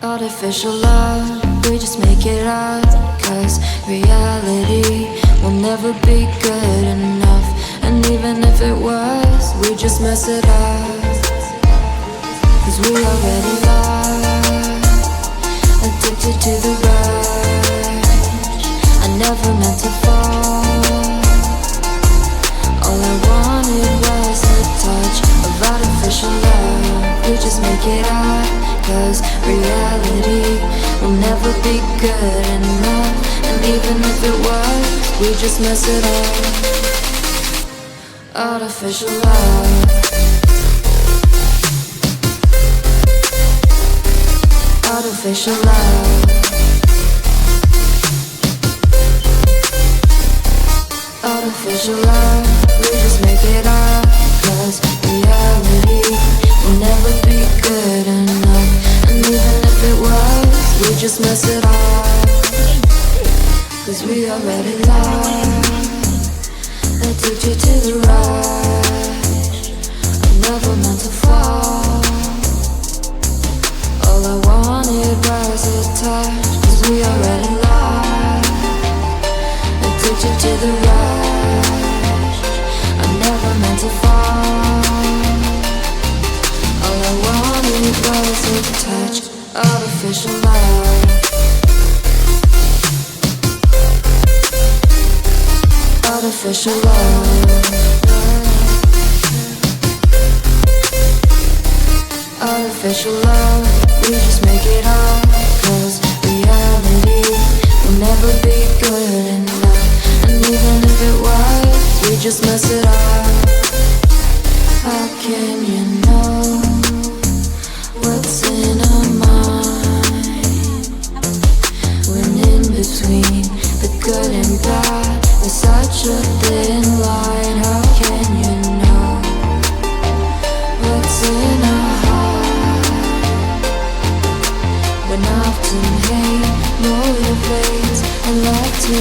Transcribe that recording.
Artificial love, we just make it up. Cause reality will never be good enough. And even if it was, we just mess it up. Cause we already lost, addicted to the rush. I never meant to fall. All I wanted was a touch of artificial love. We just make it up. Cause reality will never be good enough. And even if it was, we just mess it up. Artificial love. Artificial love. Artificial love. We just make it up. Cause reality will never be good enough. And even if it was, we just mess it up. Cause we already lost, addicted to the rush. I never meant to fall. All I wanted was a touch. Cause we already lost, addicted to the rush. I never meant to fall. All I wanted was a touch. Artificial love. Artificial love. Artificial love. We just make it up. Cause reality will never be good enough. And even if it was, we just mess it up. How can you know what's in our mind, when in between the good and bad there's such a thin line? How can you know what's in our heart, when often hate motivates and love to